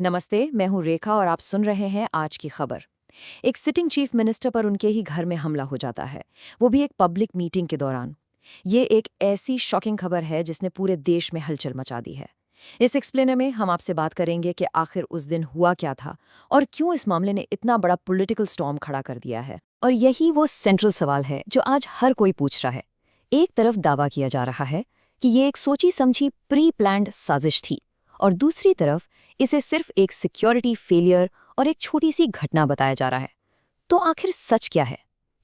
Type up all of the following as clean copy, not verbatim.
नमस्ते, मैं हूँ रेखा और आप सुन रहे हैं आज की खबर। एक सिटिंग चीफ मिनिस्टर पर उनके ही घर में हमला हो जाता है, वो भी एक पब्लिक मीटिंग के दौरान। ये एक ऐसी शॉकिंग खबर है जिसने पूरे देश में हलचल मचा दी है। इस एक्सप्लेनर में हम आपसे बात करेंगे कि आखिर उस दिन हुआ क्या था और क्यों इस मामले ने इतना बड़ा पॉलिटिकल स्टॉर्म खड़ा कर दिया है। और यही वो सेंट्रल सवाल है जो आज हर कोई पूछ रहा है। एक तरफ दावा किया जा रहा है कि ये एक सोची समझी प्री प्लान्ड साजिश थी, और दूसरी तरफ इसे सिर्फ एक सिक्योरिटी फेलियर और एक छोटी सी घटना बताया जा रहा है। तो आखिर सच क्या है?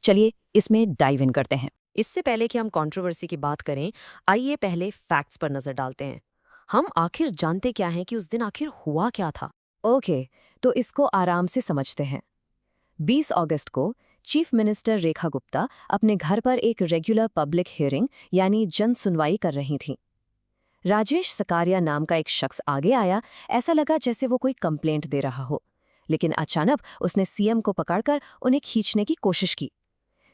चलिए इसमें डाइव इन करते हैं। इससे पहले कि हम कंट्रोवर्सी की बात करें, आइए पहले फैक्ट्स पर नजर डालते हैं। हम आखिर जानते क्या हैं कि उस दिन आखिर हुआ क्या था। ओके, तो इसको आराम से समझते हैं। 20 अगस्त को चीफ मिनिस्टर रेखा गुप्ता अपने घर पर एक रेगुलर पब्लिक हियरिंग यानी जन सुनवाई कर रही थीं। राजेश सकारिया नाम का एक शख्स आगे आया। ऐसा लगा जैसे वो कोई कंप्लेंट दे रहा हो, लेकिन अचानक उसने सीएम को पकड़कर उन्हें खींचने की कोशिश की।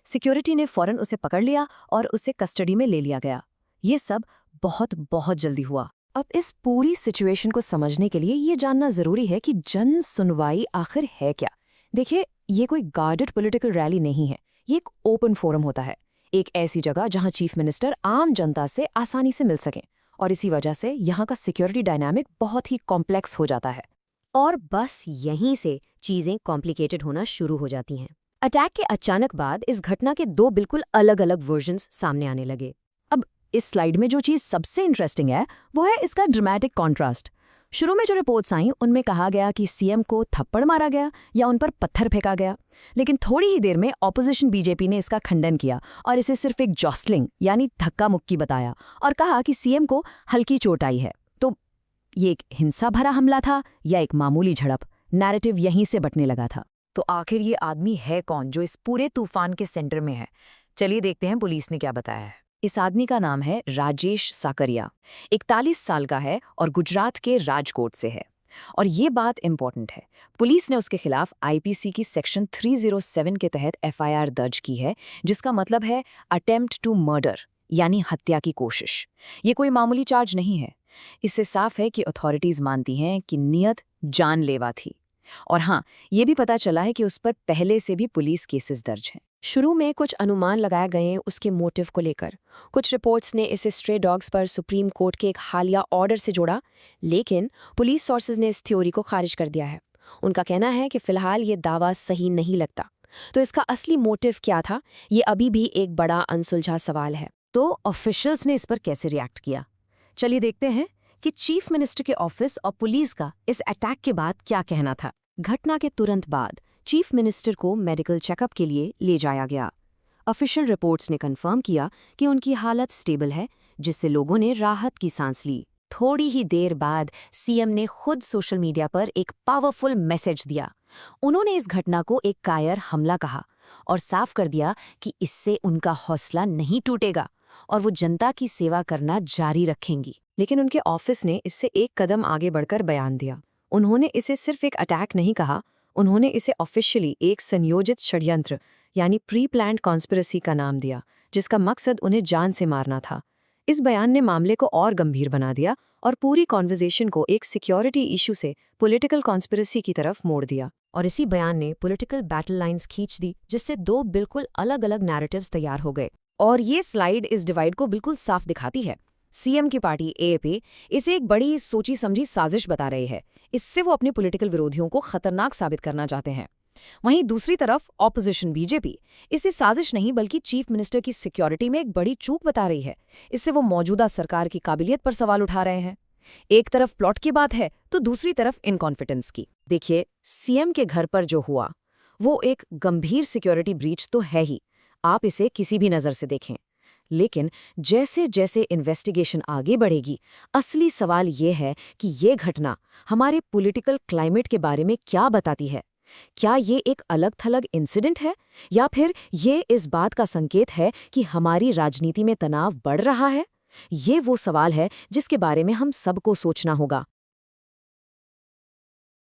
सिक्योरिटी ने फौरन उसे पकड़ लिया और उसे कस्टडी में ले लिया गया। ये सब बहुत बहुत जल्दी हुआ। अब इस पूरी सिचुएशन को समझने के लिए ये जानना जरूरी है कि जन सुनवाई आखिर है क्या। देखिए, ये कोई गार्डेड पॉलिटिकल रैली नहीं है, ये एक ओपन फोरम होता है, एक ऐसी जगह जहां चीफ मिनिस्टर आम जनता से आसानी से मिल सकें। और इसी वजह से यहाँ का सिक्योरिटी डायनामिक बहुत ही कॉम्प्लेक्स हो जाता है। और बस यहीं से चीजें कॉम्प्लिकेटेड होना शुरू हो जाती हैं। अटैक के अचानक बाद इस घटना के दो बिल्कुल अलग अलग वर्जन्स सामने आने लगे। अब इस स्लाइड में जो चीज़ सबसे इंटरेस्टिंग है वो है इसका ड्रामेटिक कॉन्ट्रास्ट। शुरू में जो रिपोर्ट्स आई उनमें कहा गया कि सीएम को थप्पड़ मारा गया या उन पर पत्थर फेंका गया, लेकिन थोड़ी ही देर में ऑपोजिशन बीजेपी ने इसका खंडन किया और इसे सिर्फ एक जॉस्लिंग यानी धक्का मुक्की बताया और कहा कि सीएम को हल्की चोट आई है। तो ये एक हिंसा भरा हमला था या एक मामूली झड़प? नैरेटिव यहीं से बंटने लगा था। तो आखिर ये आदमी है कौन जो इस पूरे तूफान के सेंटर में है? चलिए देखते हैं पुलिस ने क्या बताया है। इस आदमी का नाम है राजेश साकरिया। 41 साल का है और गुजरात के राजकोट से है। और ये बात इंपॉर्टेंट है, पुलिस ने उसके खिलाफ आईपीसी की सेक्शन 307 के तहत एफआईआर दर्ज की है, जिसका मतलब है अटेम्प्ट टू मर्डर यानी हत्या की कोशिश। ये कोई मामूली चार्ज नहीं है। इससे साफ है कि अथॉरिटीज मानती हैं कि नियत जानलेवा थी। और हाँ, ये भी पता चला है कि उस पर पहले से भी पुलिस केसेस दर्ज हैं। शुरू में कुछ अनुमान लगाए गए उसके मोटिव को लेकर। कुछ रिपोर्ट्स ने इसे स्ट्रे डॉग्स पर सुप्रीम कोर्ट के एक हालिया ऑर्डर से जोड़ा, लेकिन पुलिस सोर्सेज ने इस थ्योरी को खारिज कर दिया है। उनका कहना है कि फिलहाल ये दावा सही नहीं लगता। तो इसका असली मोटिव क्या था, ये अभी भी एक बड़ा अनसुलझा सवाल है। तो ऑफिशियल्स ने इस पर कैसे रिएक्ट किया? चलिए देखते हैं कि चीफ मिनिस्टर के ऑफिस और पुलिस का इस अटैक के बाद क्या कहना था। घटना के तुरंत बाद चीफ मिनिस्टर को मेडिकल चेकअप के लिए ले जाया गया। ऑफिशियल रिपोर्ट्स ने कंफर्म किया कि उनकी हालत स्टेबल है, जिससे लोगों ने राहत की सांस ली। थोड़ी ही देर बाद सीएम ने खुद सोशल मीडिया पर एक पावरफुल मैसेज दिया। उन्होंने इस घटना को एक कायर हमला कहा और साफ कर दिया कि इससे उनका हौसला नहीं टूटेगा और वो जनता की सेवा करना जारी रखेंगी। लेकिन उनके ऑफिस ने इससे एक कदम आगे बढ़कर बयान दिया। उन्होंने इसे सिर्फ एक अटैक नहीं कहा, उन्होंने इसे ऑफिशियली एक संयोजित षड्यंत्र यानी प्री प्लान्ड कॉन्स्पिरेसी का नाम दिया, जिसका मकसद उन्हें जान से मारना था। इस बयान ने मामले को और गंभीर बना दिया और पूरी कॉन्वर्सेशन को एक सिक्योरिटी इशू से पॉलिटिकल कॉन्स्पिरेसी की तरफ मोड़ दिया। और इसी बयान ने पॉलिटिकल बैटल लाइंस खींच दी, जिससे दो बिल्कुल अलग अलग नैरेटिव्स तैयार हो गए। और ये स्लाइड इस डिवाइड को बिल्कुल साफ दिखाती है। सीएम की पार्टी एएपी इसे एक बड़ी सोची समझी साजिश बता रही है। इससे वो अपने पॉलिटिकल विरोधियों को खतरनाक साबित करना चाहते हैं। वहीं दूसरी तरफ ऑपोजिशन बीजेपी इसे साजिश नहीं बल्कि चीफ मिनिस्टर की सिक्योरिटी में एक बड़ी चूक बता रही है। इससे वो मौजूदा सरकार की काबिलियत पर सवाल उठा रहे हैं। एक तरफ प्लॉट की बात है तो दूसरी तरफ इनकॉन्फिडेंस की। देखिए, सीएम के घर पर जो हुआ वो एक गंभीर सिक्योरिटी ब्रीच तो है ही, आप इसे किसी भी नज़र से देखें। लेकिन जैसे जैसे इन्वेस्टिगेशन आगे बढ़ेगी, असली सवाल ये है कि ये घटना हमारे पॉलिटिकल क्लाइमेट के बारे में क्या बताती है। क्या ये एक अलग थलग इंसिडेंट है या फिर ये इस बात का संकेत है कि हमारी राजनीति में तनाव बढ़ रहा है? ये वो सवाल है जिसके बारे में हम सबको सोचना होगा।